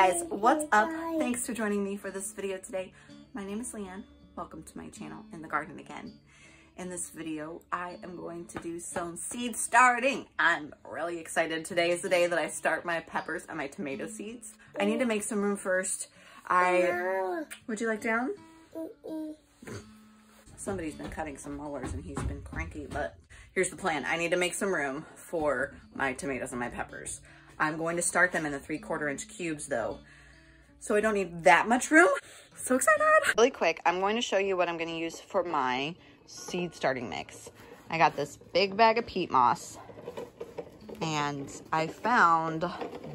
guys, what's up? Thanks for joining me for this video today. My name is Leanne. Welcome to my channel, In the Garden Again. In this video, I am going to do some seed starting. I'm really excited. Today is the day that I start my peppers and my tomato seeds. I need to make some room first. Would you like down? Somebody's been cutting some molars and he's been cranky, but here's the plan. I need to make some room for my tomatoes and my peppers. I'm going to start them in the 3/4 inch cubes though, so I don't need that much room. So excited. Really quick, I'm going to show you what I'm going to use for my seed starting mix. I got this big bag of peat moss and I found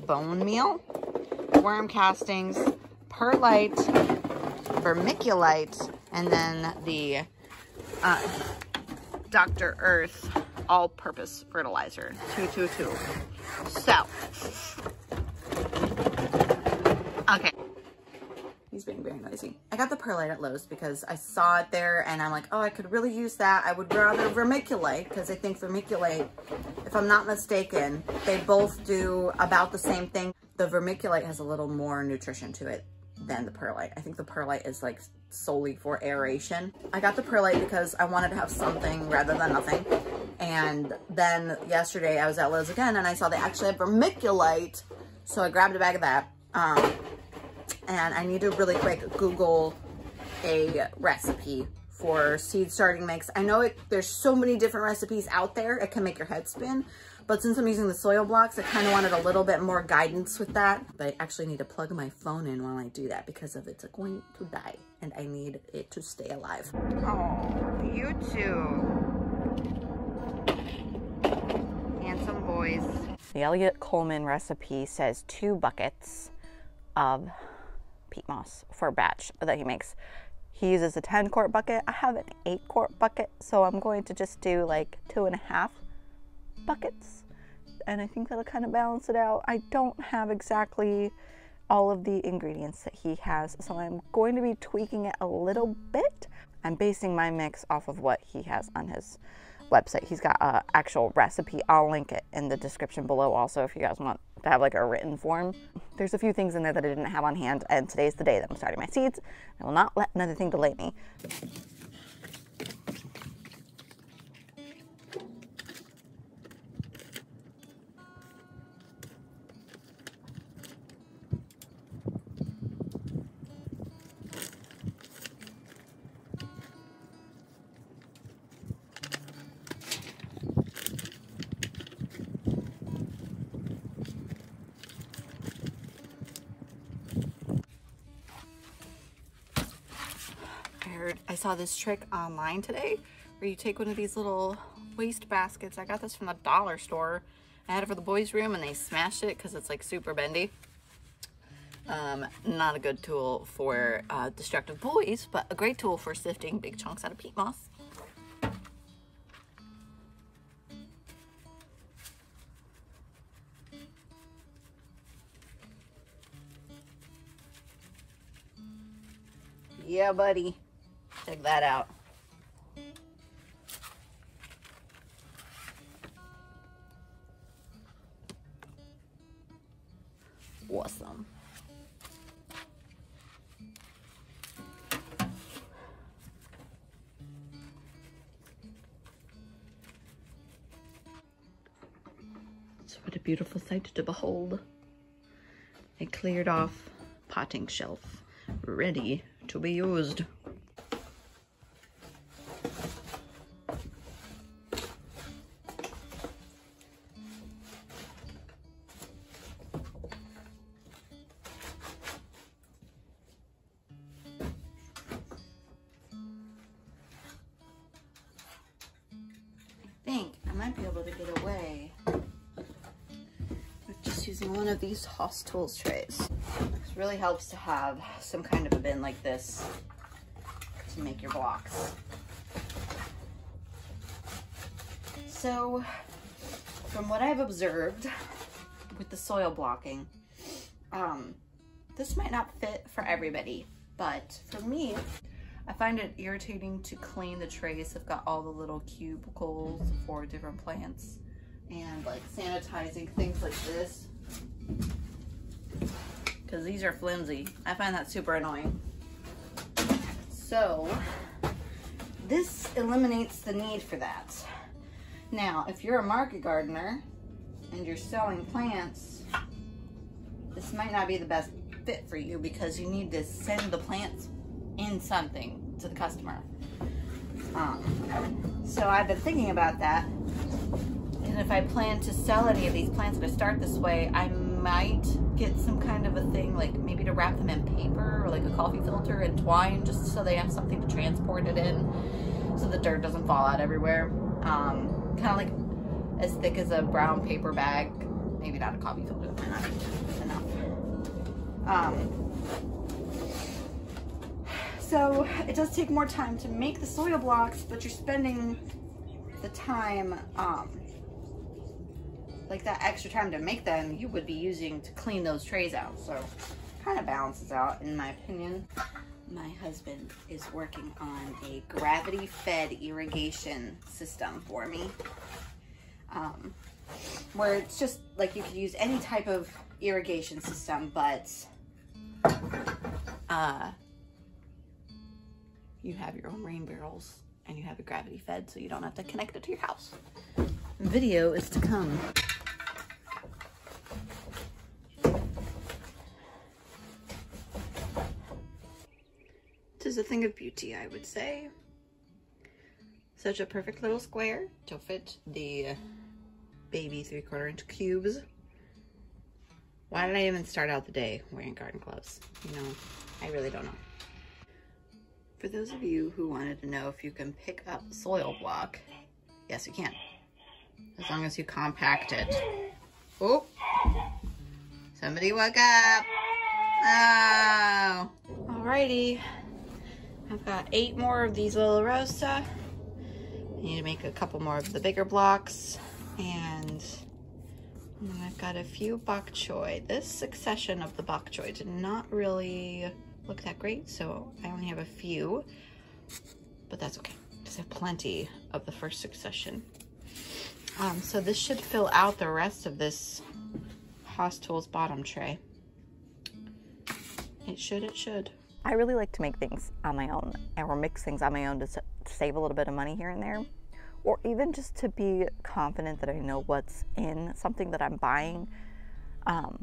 bone meal, worm castings, perlite, vermiculite, and then the Dr. Earth all-purpose fertilizer 222. So, okay. He's being very noisy. I got the perlite at Lowe's because I saw it there and I'm like, oh, I could really use that. I would rather vermiculite because I think vermiculite, if I'm not mistaken, they both do about the same thing. The vermiculite has a little more nutrition to it than the perlite. I think the perlite is like solely for aeration. I got the perlite because I wanted to have something rather than nothing. And then yesterday I was at Lowe's again and I saw they actually have vermiculite. So I grabbed a bag of that. And I need to really quick Google a recipe for seed starting mix. I know there's so many different recipes out there. It can make your head spin. But since I'm using the soil blocks, I kind of wanted a little bit more guidance with that. But I actually need to plug my phone in while I do that because of it's going to die. And I need it to stay alive. Oh, you two. Handsome boys. The Elliot Coleman recipe says 2 buckets of peat moss for a batch that he makes. He uses a 10-quart bucket. I have an 8-quart bucket, so I'm going to just do like 2.5 buckets, and I think that'll kind of balance it out. I don't have exactly all of the ingredients that he has, so I'm going to be tweaking it a little bit. I'm basing my mix off of what he has on his website. He's got an actual recipe. I'll link it in the description below also if you guys want to have like a written form. There's a few things in there that I didn't have on hand, and today's the day that I'm starting my seeds. I will not let another thing delay me. I saw this trick online today where you take one of these little waste baskets. I got this from the dollar store. I had it for the boys' room and they smashed it because it's like super bendy. Not a good tool for destructive boys, but a great tool for sifting big chunks out of peat moss. Yeah, buddy. Check that out. Awesome. So what a beautiful sight to behold. A cleared off potting shelf, ready to be used. I might be able to get away with just using one of these Hoss Tools trays. This really helps to have some kind of a bin like this to make your blocks. So, from what I've observed with the soil blocking, this might not fit for everybody, but for me, I find it irritating to clean the trays. I've got all the little cubicles for different plants and like sanitizing things like this. because these are flimsy. I find that super annoying. So this eliminates the need for that. Now, if you're a market gardener and you're selling plants, this might not be the best fit for you because you need to send the plants in something to the customer. So I've been thinking about that. And if I plan to sell any of these plants to start this way, I might get some kind of a thing, like maybe to wrap them in paper or like a coffee filter and twine, just so they have something to transport it in so the dirt doesn't fall out everywhere. Kind of like as thick as a brown paper bag. Maybe not a coffee filter, that might not be enough. So it does take more time to make the soil blocks, but you're spending the time, like that extra time to make them, you would be using to clean those trays out. So kind of balances out, in my opinion. My husband is working on a gravity-fed irrigation system for me, where it's just like you could use any type of irrigation system, but you have your own rain barrels and you have it gravity fed, so you don't have to connect it to your house. Video is to come. It is a thing of beauty, I would say. Such a perfect little square to fit the baby 3/4 inch cubes. Why did I even start out the day wearing garden gloves? You know, I really don't know. For those of you who wanted to know if you can pick up soil block, yes you can, as long as you compact it. Oh, somebody woke up. Oh, alrighty. I've got 8 more of these little rosa. I need to make a couple more of the bigger blocks, and then I've got a few bok choy. This succession of the bok choy did not really look that great, so I only have a few, but that's okay because I have plenty of the first succession. So this should fill out the rest of this Haas Tools bottom tray. It should. I really like to make things on my own or mix things on my own to save a little bit of money here and there, or even just to be confident that I know what's in something that I'm buying.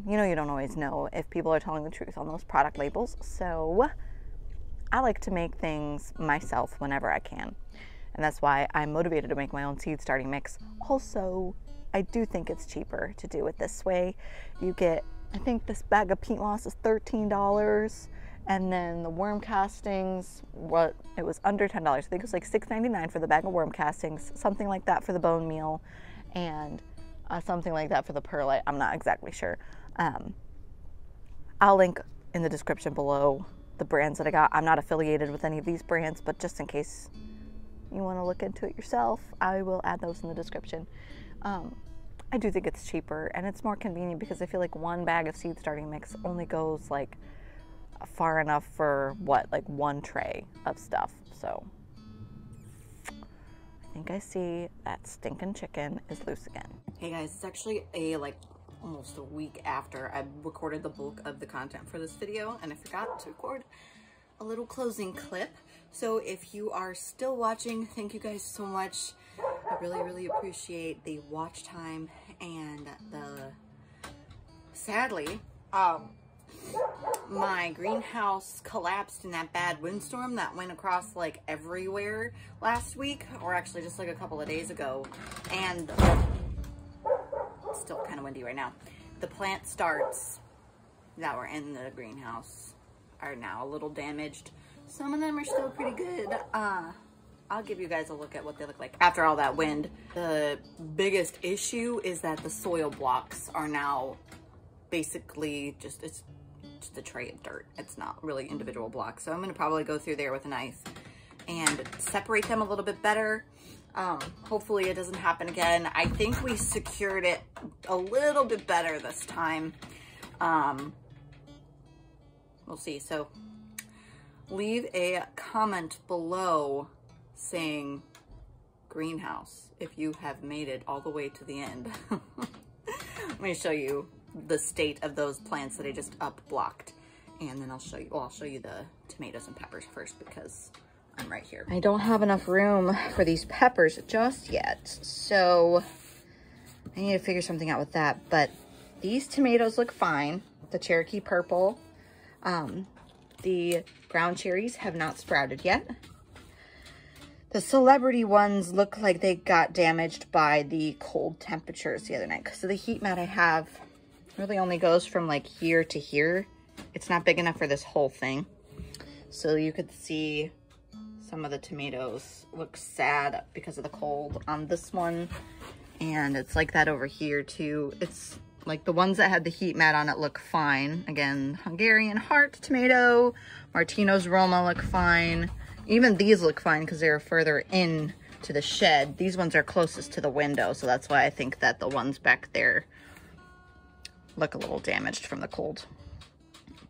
You know, you don't always know if people are telling the truth on those product labels, so I like to make things myself whenever I can, and that's why I'm motivated to make my own seed starting mix. Also, I do think it's cheaper to do it this way. You get, I think this bag of peat moss is $13, and then the worm castings, it was under $10. I think it was like $6.99 for the bag of worm castings, something like that for the bone meal, and something like that for the perlite. I'm not exactly sure. I'll link in the description below the brands that I got. I'm not affiliated with any of these brands, but just in case you want to look into it yourself, I will add those in the description. I do think it's cheaper and it's more convenient because I feel like one bag of seed starting mix only goes like far enough for what, like one tray of stuff. So I think I see that stinking chicken is loose again. Hey guys, it's actually almost a week after I recorded the bulk of the content for this video, and I forgot to record a little closing clip. So if you are still watching, thank you guys so much. I really appreciate the watch time, and sadly, my greenhouse collapsed in that bad windstorm that went across like everywhere last week, or actually just like a couple of days ago, and it's still kind of windy right now. The plant starts that were in the greenhouse are now a little damaged. Some of them are still pretty good. I'll give you guys a look at what they look like after all that wind. The biggest issue is that the soil blocks are now basically it's a tray of dirt. It's not really individual blocks. So I'm gonna probably go through there with a knife and separate them a little bit better. Hopefully it doesn't happen again. I think we secured it a little bit better this time. We'll see. So leave a comment below saying greenhouse if you have made it all the way to the end. Let me show you the state of those plants that I just up blocked. And then I'll show you the tomatoes and peppers first because I'm right here. I don't have enough room for these peppers just yet, so I need to figure something out with that. But these tomatoes look fine. The Cherokee purple. The ground cherries have not sprouted yet. The celebrity ones look like they got damaged by the cold temperatures the other night. So the heat mat I have really only goes from like here to here. It's not big enough for this whole thing. So you could see some of the tomatoes look sad because of the cold on this one. And it's like that over here too. It's like the ones that had the heat mat on it look fine. Again, Hungarian heart tomato, Martino's Roma look fine. Even these look fine because they're further in to the shed. These ones are closest to the window, so that's why I think that the ones back there look a little damaged from the cold.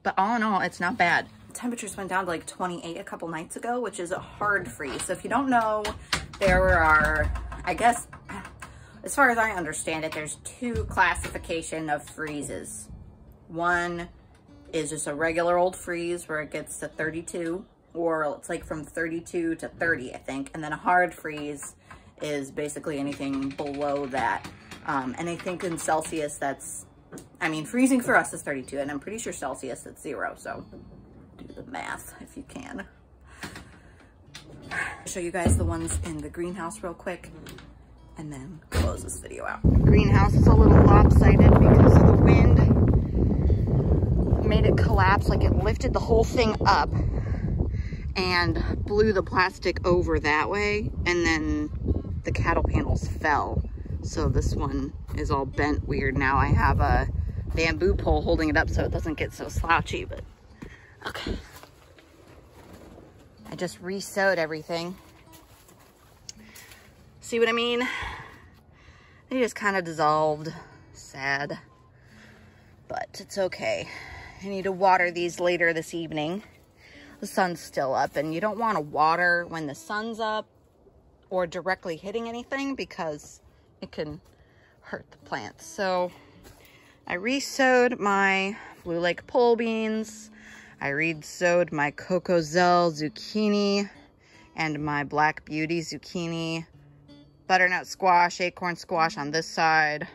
But all in all, it's not bad. Temperatures went down to like 28 a couple nights ago, which is a hard freeze. So if you don't know, there are, I guess, as far as I understand it, there's two classification of freezes. One is just a regular old freeze where it gets to 32, or it's like from 32 to 30, I think. And then a hard freeze is basically anything below that. And I think in Celsius, that's, I mean, freezing for us is 32, and I'm pretty sure Celsius it's 0. So do the math if you can. I'll show you guys the ones in the greenhouse real quick and then close this video out. Greenhouse is a little lopsided because of the wind. Made it collapse, like it lifted the whole thing up and blew the plastic over that way, and then the cattle panels fell. So this one is all bent weird now. I have a bamboo pole holding it up so it doesn't get so slouchy, but okay. I just re-sewed everything. See what I mean? They just kind of dissolved. Sad. But it's okay. I need to water these later this evening. The sun's still up, and you don't want to water when the sun's up or directly hitting anything because it can hurt the plants. So I re-sowed my Blue Lake pole beans. I re-sowed my Coco Zell zucchini and my Black Beauty zucchini. Butternut squash, acorn squash on this side.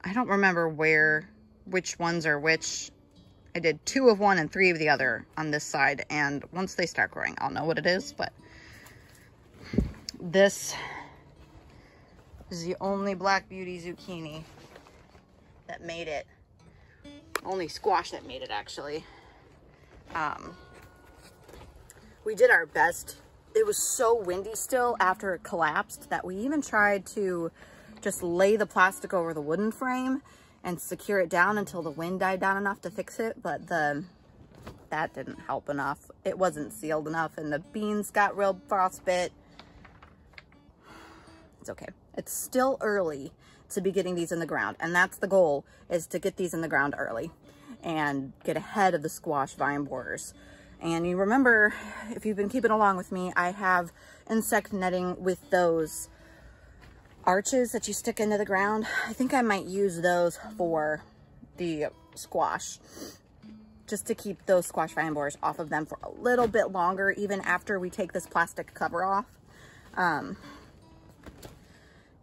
I don't remember which ones are which. I did 2 of one and 3 of the other on this side, and once they start growing, I'll know what it is. But this is the only Black Beauty zucchini that made it. Only squash that made it, actually. We did our best. It was so windy still after it collapsed that we even tried to just lay the plastic over the wooden frame and secure it down until the wind died down enough to fix it, but that didn't help enough. It wasn't sealed enough, and the beans got real frostbite. It's okay. It's still early to be getting these in the ground, and that's the goal, is to get these in the ground early and get ahead of the squash vine borers. And you remember, if you've been keeping along with me, I have insect netting with those arches that you stick into the ground. I think I might use those for the squash, just to keep those squash vine borers off of them for a little bit longer, even after we take this plastic cover off.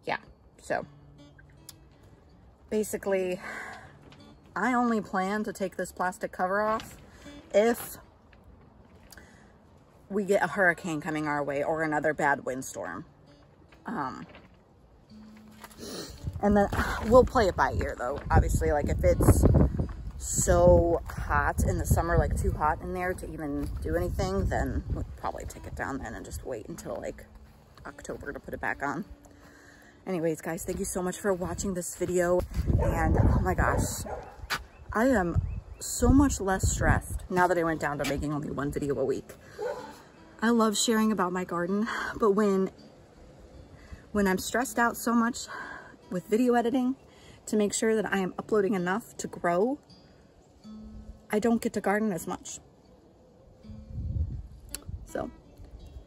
Yeah, so basically I only plan to take this plastic cover off if we get a hurricane coming our way or another bad windstorm. And then we'll play it by ear though. Obviously, like if it's so hot in the summer, like too hot in there to even do anything, then we'll probably take it down then and just wait until like October to put it back on. Anyways, guys, thank you so much for watching this video. And oh my gosh, I am so much less stressed now that I went down to making only 1 video a week. I love sharing about my garden, but when I'm stressed out so much with video editing to make sure that I am uploading enough to grow, I don't get to garden as much. So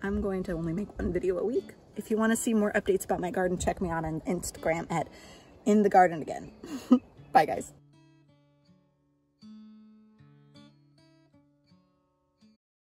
I'm going to only make 1 video a week. If you want to see more updates about my garden, check me out on Instagram at In the Garden Again. Bye, guys.